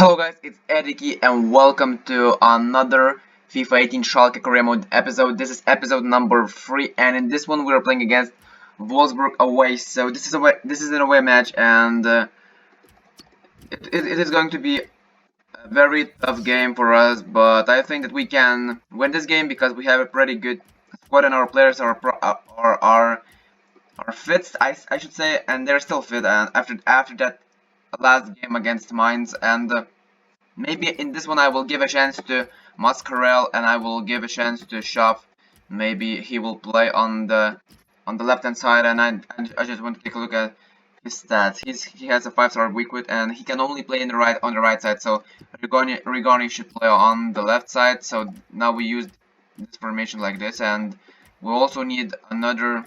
Hello guys, it's Ediki and welcome to another FIFA 18 Schalke career mode episode. This is episode number 3 and in this one we are playing against Wolfsburg away. So this is an away match and it is going to be a very tough game for us, but I think that we can win this game because we have a pretty good squad and our players are fit, I should say, and they're still fit and after that last game against Mainz and maybe in this one I will give a chance to Mascarell and I will give a chance to Schaff. Maybe he will play on the left hand side, and I just want to take a look at his stats. He has a 5-star weak foot and he can only play on the right side. So Rigoni should play on the left side. So now we use this formation like this, and we also need another.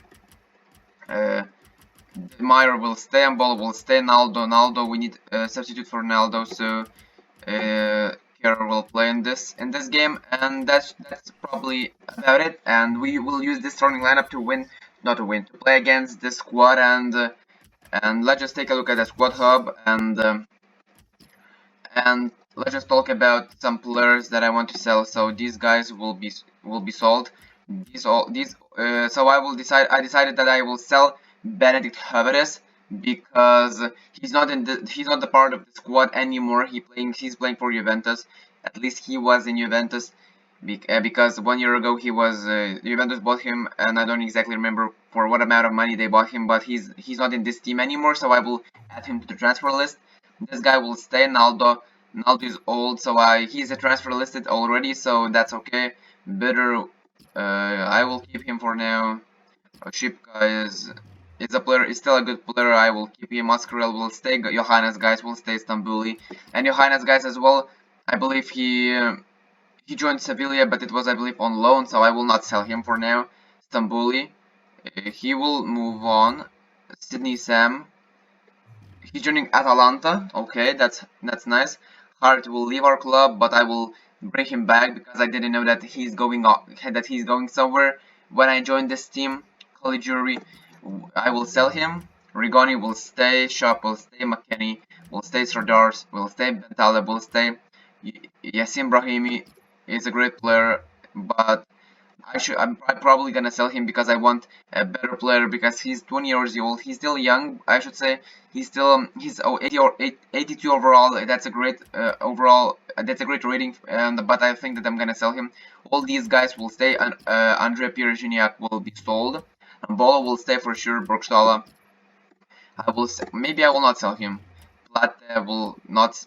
Meyer will stay, and Ball will stay. Naldo, we need a substitute for Naldo. So Kara will play in this game, and that's probably about it. And we will use this starting lineup to win, not to win, to play against this squad. And let's just take a look at the squad hub and let's just talk about some players that I want to sell. So these guys will be sold. So I decided that I will sell Benedict Hövedes because he's not the part of the squad anymore. He's playing for Juventus. At least he was in Juventus because 1 year ago Juventus bought him, and I don't exactly remember for what amount of money they bought him, but he's not in this team anymore, so I will add him to the transfer list. This guy will stay. Naldo is old, so he's a transfer listed already, so that's okay. Bitter, I will keep him for now. Shipka is still a good player. I will keep him. Mascarell will stay. Johannes guys will stay. Stambuli and Johannes guys as well. I believe he joined Sevilla, but it was, I believe, on loan, so I will not sell him for now. Stambuli, he will move on. Sydney Sam, he's joining Atalanta. Okay, that's nice. Hart will leave our club, but I will bring him back because I didn't know that he's going somewhere when I joined this team. Caligiuri, I will sell him. Rigoni will stay. Shop will stay. McKenny will stay. Sardars will stay. Bentala will stay. Yassin Brahimi is a great player, but I'm probably gonna sell him because I want a better player because he's 20 years old. He's still young, I should say. He's 82 overall. That's a great overall. That's a great rating. But I think that I'm gonna sell him. All these guys will stay, and Andre Pierre-Gignac will be sold. And Bolo will stay for sure. Burgstala, maybe I will not sell him. Plate will not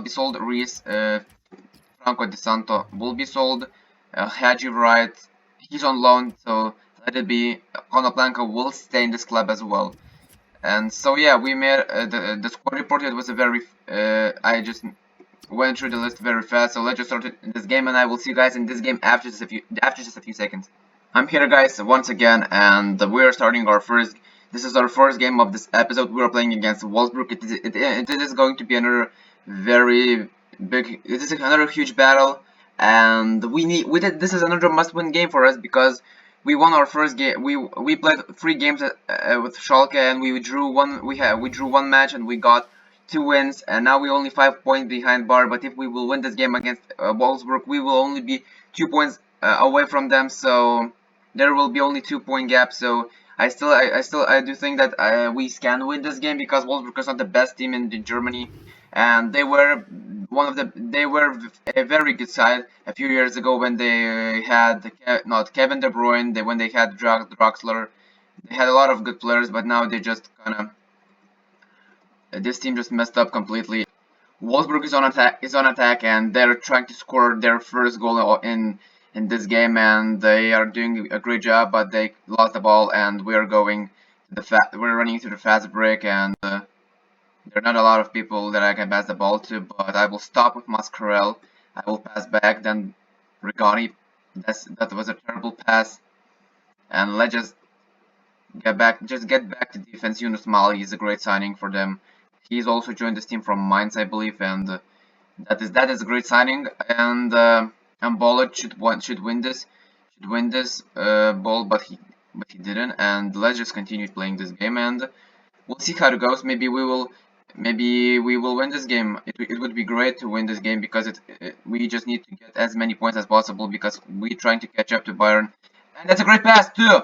be sold. Reese, Franco De Santo will be sold. Hadji Wright, he's on loan, so let it be. Conoplanca will stay in this club as well. And so yeah, we made the squad report. It was a very I just went through the list very fast. So let's just start this game, and I will see you guys in this game after just a few seconds. I'm here, guys, once again, and we are starting our first. This is our first game of this episode. We are playing against Wolfsburg. It is going to be another very big. It is another huge battle, and this is another must-win game for us because we won our first game. We played 3 games with Schalke, and we drew one. We drew 1 match, and we got 2 wins, and now we're only 5 points behind Bar. But if we will win this game against Wolfsburg, we will only be 2 points away from them. So there will be only 2-point gap. So I do think that we can win this game because Wolfsburg is not the best team in Germany, and they were a very good side a few years ago when they had not Kevin De Bruyne, when they had Draxler. They had a lot of good players, but now they just this team just messed up completely. Wolfsburg is on attack, and they're trying to score their first goal in this game, and they are doing a great job, but they lost the ball, and we're running through the fast break, and there are not a lot of people that I can pass the ball to, but I will stop with Mascarell. I will pass back, then Rigoni. That was a terrible pass, and let's just get back to defense. Yunus Mali is a great signing for them. He's also joined this team from Mainz, I believe, and that is a great signing. And Bollet should win this ball, but he didn't. And let's just continue playing this game, and we'll see how it goes. Maybe we will maybe we will win this game. It would be great to win this game because we just need to get as many points as possible because we're trying to catch up to Bayern. And that's a great pass too,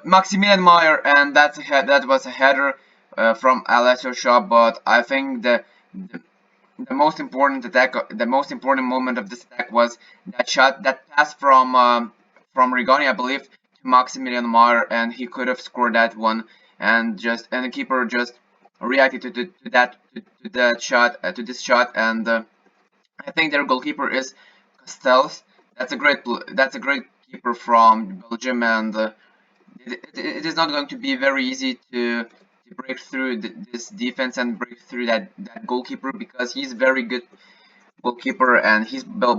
Maximilian Meyer, and that was a header from Alessio Shaw. But I think the most important attack, the most important moment of this attack was that pass from Rigoni, I believe, to Maximilian Meyer, and he could have scored that one, and the keeper just reacted to that shot, to this shot, and I think their goalkeeper is Castells. That's a great keeper from Belgium, and it is not going to be very easy to break through this defense and break through that goalkeeper because he's very good goalkeeper, and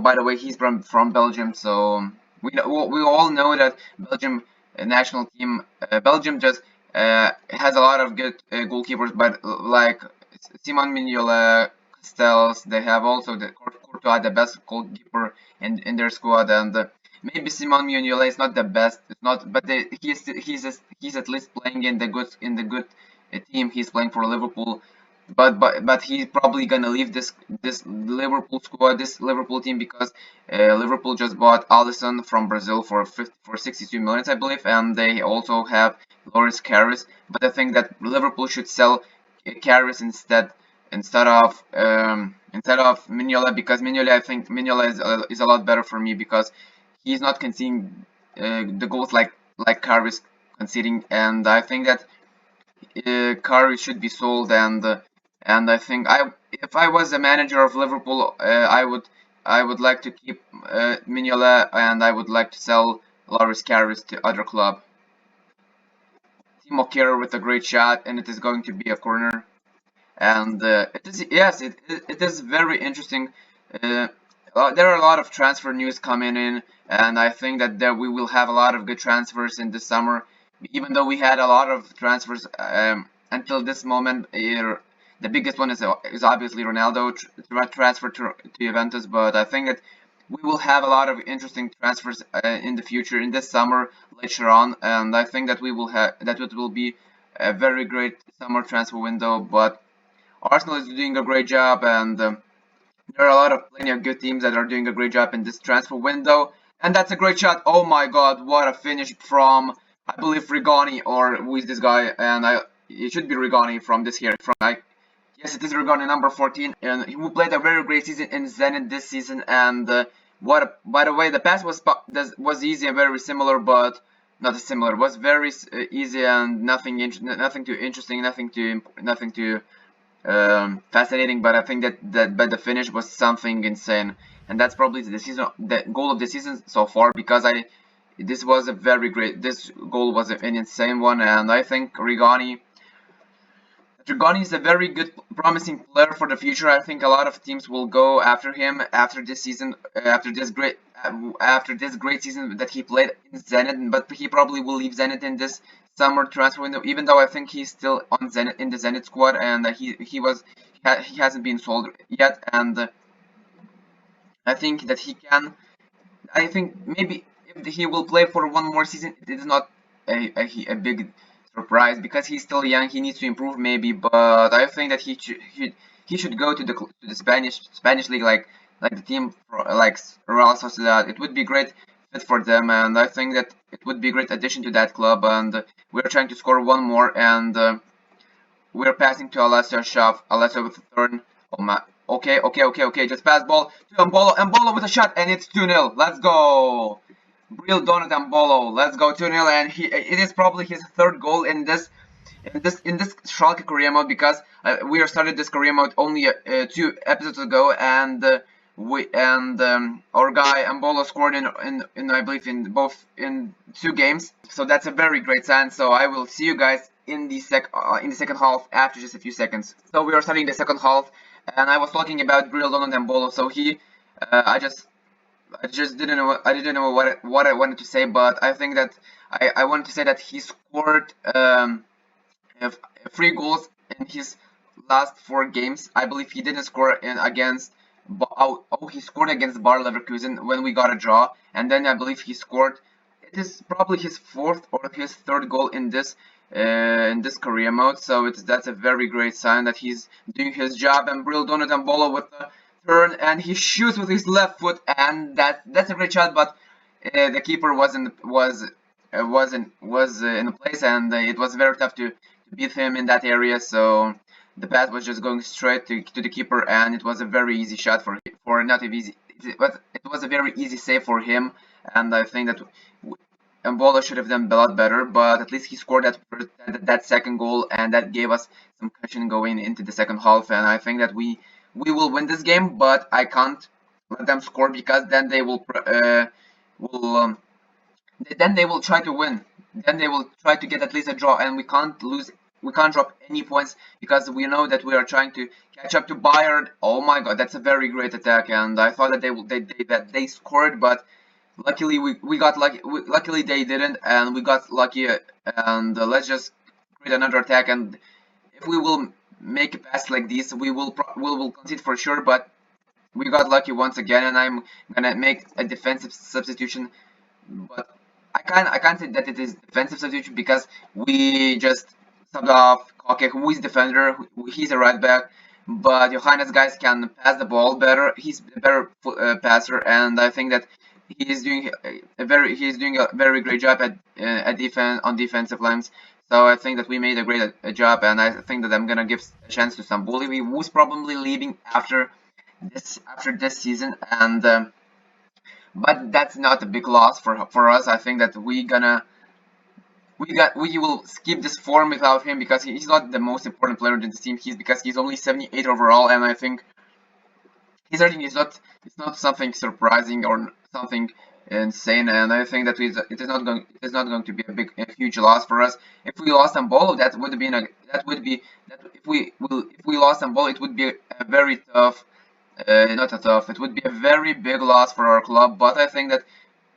by the way, he's from Belgium, so we all know that Belgium national team, Belgium just has a lot of good goalkeepers, but like Simon Mignolet, Castells, they have also the Courtois, the best goalkeeper in their squad, and maybe Simon Mignolet is not the best, it's not, but he's at least playing in the good team. He's playing for Liverpool, but he's probably gonna leave this Liverpool squad, this Liverpool team, because Liverpool just bought Alisson from Brazil for 62 million, I believe, and they also have Loris Karius. But I think that Liverpool should sell Karius instead of Mignolet, because I think Mignolet is a lot better for me because he's not conceding the goals like Karius conceding, and I think that Curry should be sold, and I think if I was the manager of Liverpool, I would like to keep Mignolet, and I would like to sell Loris Karius to other club. Timo Kehrer with a great shot, and it is going to be a corner. And it is very interesting. There are a lot of transfer news coming in, and I think that we will have a lot of good transfers in this summer. Even though we had a lot of transfers until this moment, the biggest one is obviously Ronaldo transfer to Juventus. But I think that we will have a lot of interesting transfers in the future, in this summer, later on, and I think that it will be a very great summer transfer window. But Arsenal is doing a great job, and there are plenty of good teams that are doing a great job in this transfer window. And that's a great shot. Oh my God, what a finish from, I believe, Rigoni, or who is this guy? And it should be Rigoni from this here. Yes, it is Rigoni, number 14, and he played a very great season in Zenit this season. And by the way, the pass was easy and very similar, but not similar. It was very easy and nothing too interesting, nothing too fascinating. But I think but the finish was something insane, and that's probably the goal of the season so far, because this goal was an insane one, and I think Rigoni is a very good, promising player for the future. I think a lot of teams will go after him after this season, after this great season that he played in Zenit. But he probably will leave Zenit in this summer transfer window, even though I think he's still on in the Zenit squad, and he hasn't been sold yet. And I think that he can. I think maybe if he will play for one more season, it is not a big surprise, because he's still young. He needs to improve maybe, but I think that he should go to the Spanish league, like the team like Real Sociedad. It would be great fit for them, and I think that it would be a great addition to that club. And we're trying to score one more, and we're passing to Alessio Shaw. Alessio with the turn. Oh my. Okay. Just pass ball to Embolo. Embolo with a shot, and it's 2-0. Let's go. Real Donut Embolo. Let's go 2-0, and it is probably his third goal in this Schalke career mode, because we started this career mode only 2 episodes ago, and our guy Embolo scored in I believe in 2 games. So that's a very great sign. So I will see you guys in the second half after just a few seconds. So we are starting the second half, and I was talking about Real Donut Embolo. So I didn't know what I wanted to say, but I think that I wanted to say that he scored 3 goals in his last 4 games. I believe he didn't score against. He scored against Bayer Leverkusen when we got a draw, and then I believe he scored. It is probably his 4th or his 3rd goal in this in this career mode. So that's a very great sign that he's doing his job. And Bril Donatambolo with the turn, and he shoots with his left foot, and that's a great shot. But the keeper was in place, and it was very tough to beat him in that area. So the pass was just going straight to the keeper, and it was a very easy shot for not easy. It was a very easy save for him, and I think that Mbola should have done a lot better, but at least he scored that second goal, and that gave us some cushion going into the second half. And I think that we will win this game, but I can't let them score because then they will then they will try to win. Then they will try to get at least a draw, and we can't lose. We can't drop any points because we know that we are trying to catch up to Bayern. Oh my God, that's a very great attack, and I thought that they scored, but luckily we got lucky. Luckily they didn't, and we got lucky. And let's just create another attack, and if we will make a pass like this, we will concede for sure. But we got lucky once again, and I'm gonna make a defensive substitution, but I can't say that it is defensive substitution because we just subbed off Koke, who is defender. He's a right back, but Johannes guys can pass the ball better. He's a better passer, and I think that he's doing a very great job at defense on defensive lines. So I think that we made a great job, and I think that I'm gonna give a chance to Sambuli, who's probably leaving after this season, and but that's not a big loss for us. I think that we will skip this form without him because he's not the most important player in the team. He's only 78 overall, and I think his rating is not something surprising or something insane. And I think that it is not going to be a huge loss for us. If we lost Ambolo, if we lost Ambolo, it would be a very tough. Not a tough. It would be a very big loss for our club, but I think that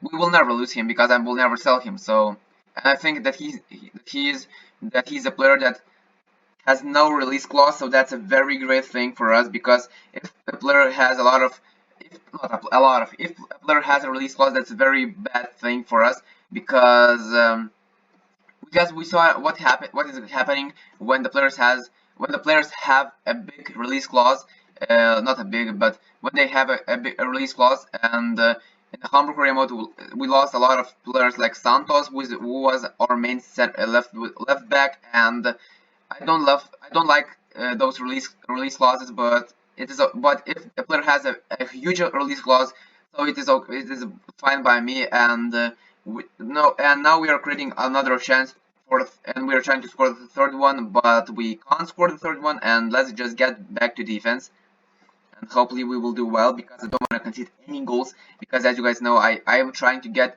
we will never lose him because I will never sell him. So, and I think that he's a player that has no release clause. So that's a very great thing for us because if a player has if a player has a release clause, that's a very bad thing for us because we saw what is happening when the players have a big release clause. Not a big, but when they have a release clause, and in the Hamburg remote we lost a lot of players like Santos, who was our main left back, and I don't like those release clauses, but but if a player has a huge release clause, so it is fine by me, and now we are creating another chance and we are trying to score the third one, but we can't score the third one, and let's just get back to defense. And hopefully we will do well because I don't want to concede any goals because, as you guys know, I am trying to get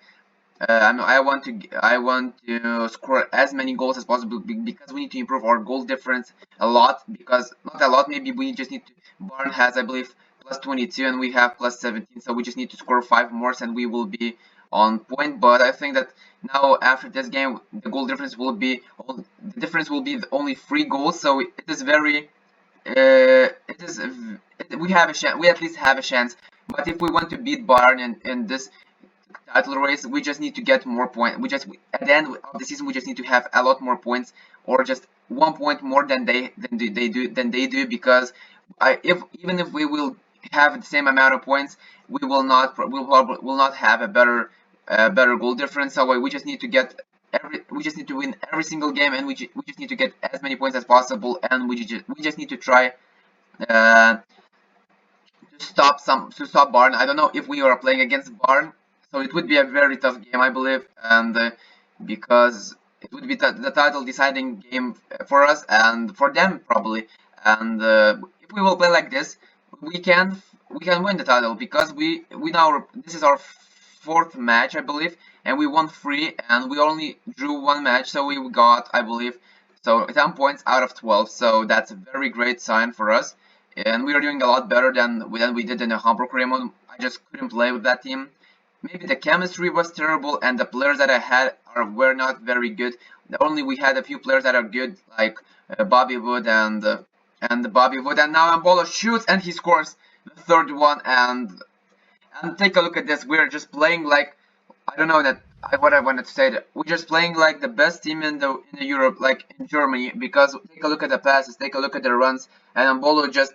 I want to score as many goals as possible because we need to improve our goal difference a lot, because not a lot, maybe we just need to. Barn has, I believe, plus 22 and we have plus 17, so we just need to score 5 more and we will be on point. But I think that now after this game the goal difference will be only 3 goals, so it is very we at least have a chance. But if we want to beat Bayern in this title race, we just need to get more points. At the end of the season we just need to have a lot more points, or just 1 point more than they do, because even if we will have the same amount of points, we will not have a better goal difference. So we just need to win every single game, and we just need to get as many points as possible, and we just need to try to stop Barn. I don't know if we are playing against Barn, so it would be a very tough game, I believe, and because it would be the title deciding game for us and for them probably. And if we will play like this, we can win the title, because this is our 4th match, I believe, and we won 3 and we only drew 1 match, so we got, I believe, 10 points out of 12. So that's a very great sign for us, and we are doing a lot better than we did in the Hamburg Remote. I just couldn't play with that team. Maybe the chemistry was terrible and the players that I had were not very good. We had a few players that are good, like Bobby Wood and now Ambolo shoots and he scores the 3rd one. And take a look at this. We're just playing like, I don't know, that what I wanted to say, that we're just playing like the best team in the Europe, like in Germany, because take a look at the passes, take a look at the runs, and Mbolo just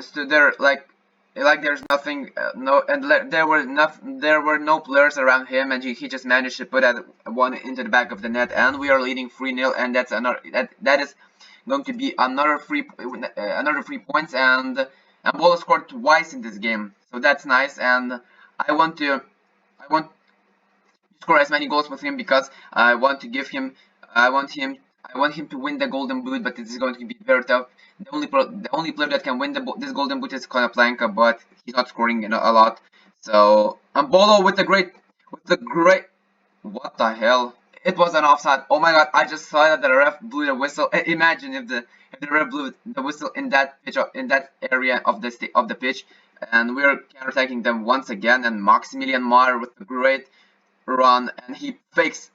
stood there like there's nothing, no, and there were no players around him, and he just managed to put that one into the back of the net, and we are leading 3-0, and that's another that is going to be another 3 points, and Mbolo scored twice in this game, so that's nice, and I want to I want score as many goals with him because I want to give him I want him I want him to win the golden boot, but this is going to be very tough. The only player that can win this golden boot is Konoplyanka, but he's not scoring a lot. So Mbolo with the great what the hell? It was an offside. Oh my god! I just saw that the ref blew the whistle. Imagine if the ref blew the whistle in that area of the pitch, and we're counterattacking them once again. And Maximilian Meyer with a great run, and he passes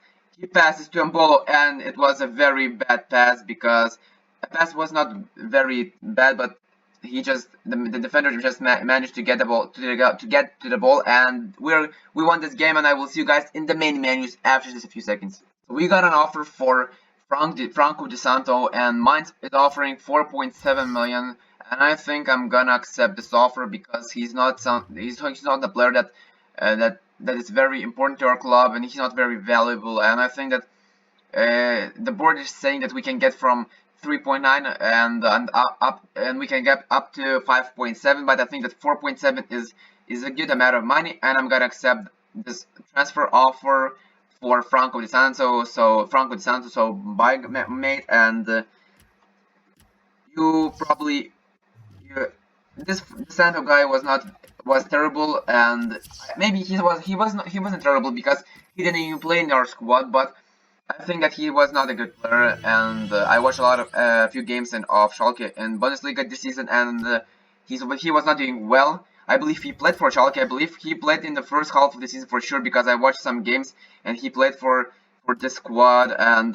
to Mbolo, and it was a very bad pass because the pass was not very bad, but the defender just managed to get the ball to get to the ball, and we won this game, and I will see you guys in the main menus after just a few seconds. So we got an offer for Franco Di Santo, and mine is offering 4.7 million, and I think I'm gonna accept this offer because he's not the player that is very important to our club, and he's not very valuable, and I think that the board is saying that we can get from 3.9 and we can get up to 5.7, but I think that 4.7 is a good amount of money, and I'm gonna accept this transfer offer for Franco Di Santo. So bye mate, and you probably this Santo guy was terrible, and maybe he wasn't terrible because he didn't even play in our squad, but I think that he was not a good player, and I watched a lot of few games of Schalke in Bundesliga this season, and he was not doing well. I believe he played for Schalke. I believe he played in the first half of the season for sure because I watched some games and he played for this squad. And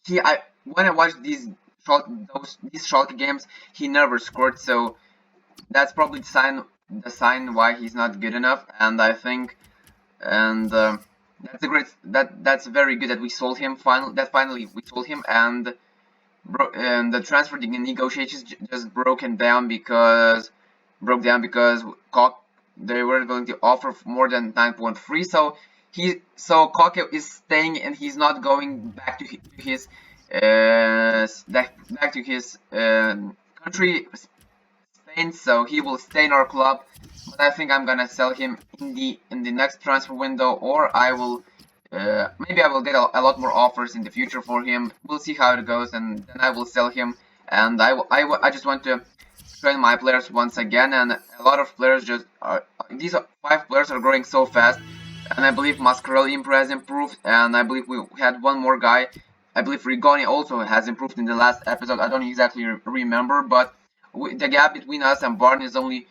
when I watched these Schalke games, he never scored. So that's probably the sign why he's not good enough. And I think and that's very good that we sold him. Finally we sold him, and the transfer negotiations just broke down because they were going to offer more than 9.3. So Koke is staying, and he's not going back to his country, Spain. So he will stay in our club. But I think I'm gonna sell him in the next transfer window, or I will maybe I will get a lot more offers in the future for him. We'll see how it goes, and then I will sell him. And I just want to train my players once again, and a lot of players these 5 players are growing so fast, and I believe Mascarelli has improved, and I believe we had one more guy. I believe Rigoni also has improved in the last episode. I don't exactly remember, but the gap between us and Barn is only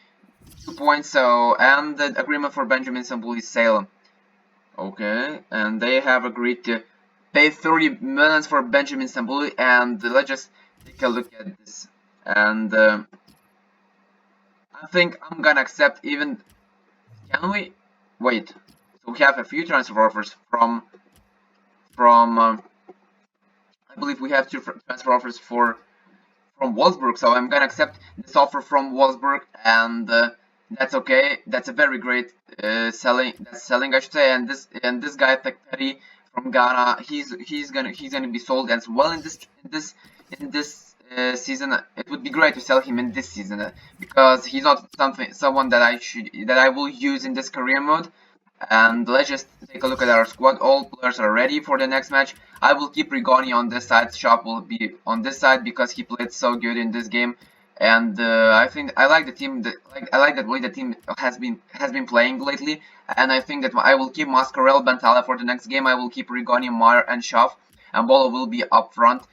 2 points. So, and the agreement for Benjamin Sambouli's sale. Okay, and they have agreed to pay 30 million for Benjamin Stambouli, and let's just take a look at this. And I think I'm gonna accept even. Can we wait? So we have a few transfer offers from. I believe we have 2 transfer offers from Wolfsburg. So I'm gonna accept this offer from Wolfsburg, and that's okay. That's a very great selling. That's selling, I should say. And this guy Tekperi from Ghana, he's gonna be sold as well in this season. It would be great to sell him in this season because he's not someone that I will use in this career mode. And let's just take a look at our squad. All players are ready for the next match. I will keep Rigoni on this side. Shop will be on this side because he played so good in this game. And I think I like the team. I like the way the team has been playing lately. And I think that I will keep Mascarell, Bantala for the next game. I will keep Rigoni, Meyer, and Schaff. And Bolo will be up front.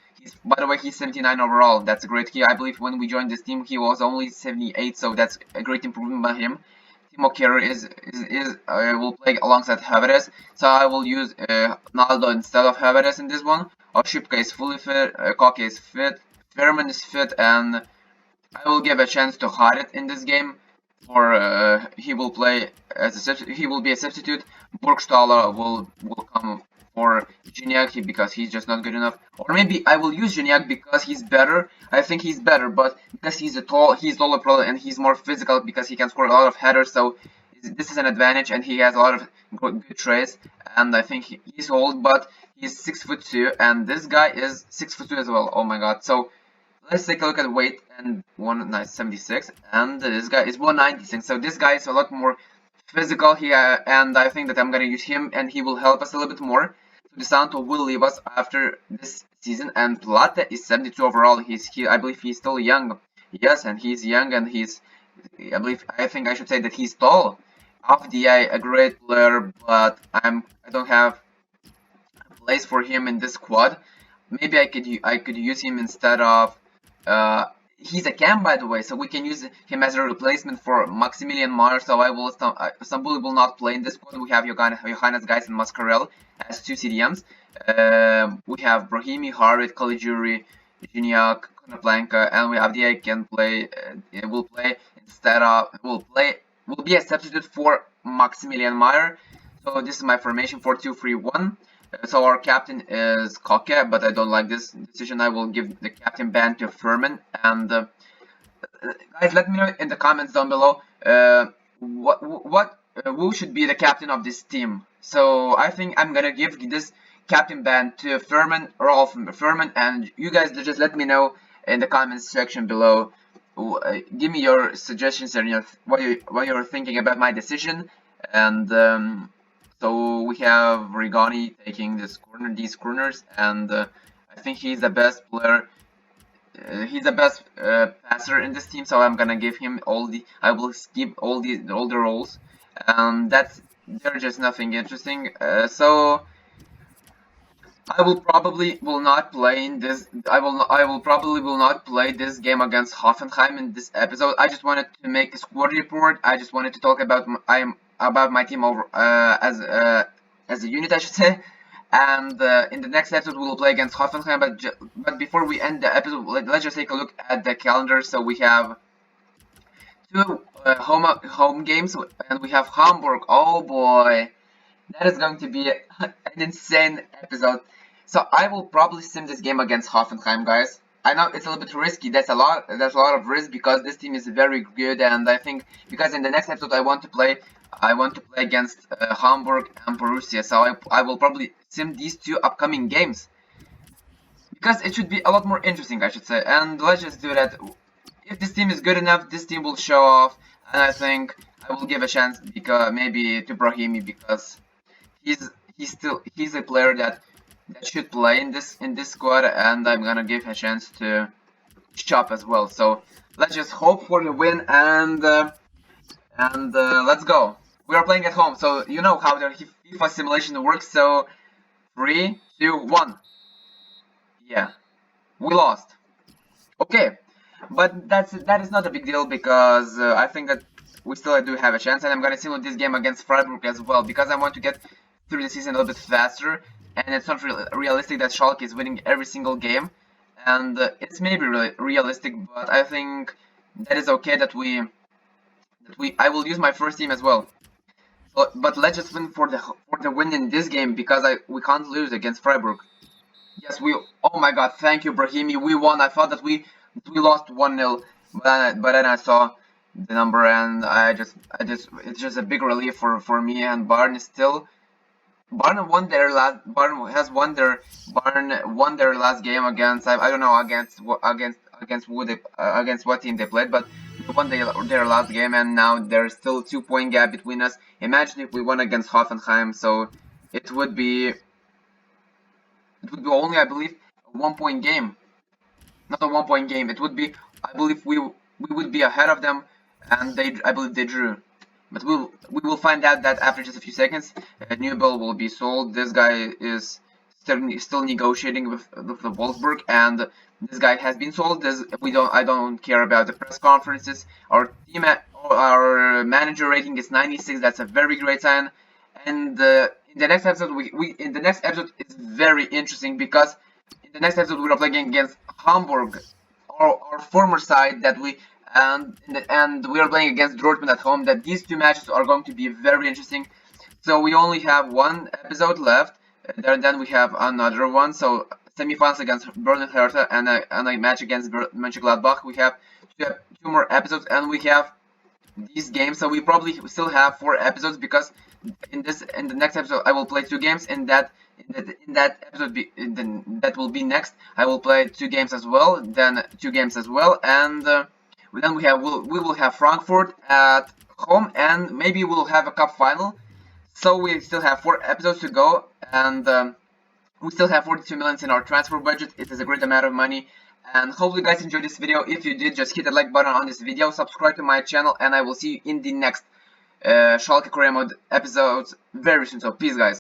By the way, he's 79 overall. That's a great key. I believe when we joined this team, he was only 78. So that's a great improvement by him. Timo Kehrer will play alongside Havertz, so I will use Naldo instead of Havertz in this one. Oshipka is fully fit, Koke is fit, Fairman is fit, and I will give a chance to Harit in this game. for he will play as a he will be a substitute. Burgstaller will come for Gignac because he's just not good enough. Or maybe I will use Gignac because he's better. I think he's better, but because he's taller probably, and he's more physical because he can score a lot of headers. So this is an advantage, and he has a lot of good traits. And I think he's old, but he's 6'2", and this guy is 6'2" as well. Oh my god! So let's take a look at weight and 176, and this guy is 196. So this guy is a lot more physical here, and I think that I'm gonna use him, and he will help us a little bit more. So DeSanto will leave us after this season, and Plata is 72 overall. I believe he's still young. Yes, and he's young, and I think I should say that he's tall. Off the eye, a great player, but I don't have a place for him in this squad. Maybe I could use him instead of he's a cam, by the way, so we can use him as a replacement for Maximilian Mar. So Sambuli will not play in this squad. We have Johannes Geis and Mascarell as two CDMs. We have Brahimi, Harvard, Caligiuri, Gignac, Konaplanka, and we have the can play. Will play instead of will be a substitute for Maximilian Meyer. So this is my formation 4-2-3-1. So our captain is Koke, but I don't like this decision. I will give the captain ban to Furman. And guys, let me know in the comments down below who should be the captain of this team. So I think I'm gonna give this captain ban to Furman, Rolf Furman, and you guys just let me know in the comments section below. Give me your suggestions and what you're thinking about my decision. And so we have Rigoni taking these corners, and I think he's the best player. He's the best passer in this team, so I'm gonna give him I will skip all the roles. They're just nothing interesting. So I will not play in this. I will probably will not play this game against Hoffenheim in this episode. I just wanted to make a squad report. I just wanted to talk about my team over as a unit, I should say. And in the next episode we will play against Hoffenheim. But before we end the episode, let's just take a look at the calendar. So we have two home games, and we have Hamburg. Oh boy, that is going to be an insane episode. So I will probably sim this game against Hoffenheim, guys. I know it's a little bit risky. There's a lot of risk because this team is very good, and I think because in the next episode I want to play against Hamburg and Borussia. So I will probably sim these two upcoming games because it should be a lot more interesting, I should say. And let's just do that. If this team is good enough, this team will show off, and I think I will give a chance because maybe to Brahimi because he's a player that should play in this squad, and I'm gonna give a chance to Chop as well. So let's just hope for the win, and let's go. We are playing at home, so you know how the FIFA simulation works. So 3, 2, 1. Yeah, we lost. Okay, but that is not a big deal because I think that we still do have a chance, and I'm gonna simulate this game against Freiburg as well because I want to get through the season a little bit faster, and it's not realistic that Schalke is winning every single game, and it's maybe realistic, but I think that is okay that I will use my first team as well. But let's just win for the win in this game because we can't lose against Freiburg. Yes, oh my god, thank you Brahimi, we won. I thought that we lost 1-0, but then I saw the number, and it's just a big relief for me. And Barn won their last game against I don't know against what team they played, but they won their last game, and now there's still 2-point gap between us. Imagine if we won against Hoffenheim, so it would be only, I believe, a 1-point game. Not a 1-point game. It would be, I believe, we would be ahead of them, and I believe they drew. But we will find out that after just a few seconds. Newbell will be sold. This guy is still negotiating with the Wolfsburg, and this guy has been sold. I don't care about the press conferences. Our manager rating is 96. That's a very great sign. And in the next episode, it's very interesting because in the next episode we are playing against Hamburg, our former side that we and we are playing against Dortmund at home. That these two matches are going to be very interesting. So we only have one episode left. Then we have another one. So semifinals against Berlin Hertha and a match against Mönchengladbach. We have two more episodes, and we have these games. So we probably still have 4 episodes, because in the next episode I will play 2 games. In that episode that will be next, I will play 2 games as well. Then 2 games as well, and then we will have Frankfurt at home, and maybe we'll have a cup final. So we still have 4 episodes to go, and we still have 42 million in our transfer budget. It is a great amount of money, and hopefully you guys enjoyed this video. If you did, just hit the like button on this video, subscribe to my channel, and I will see you in the next Schalke career mode episodes very soon. So peace, guys.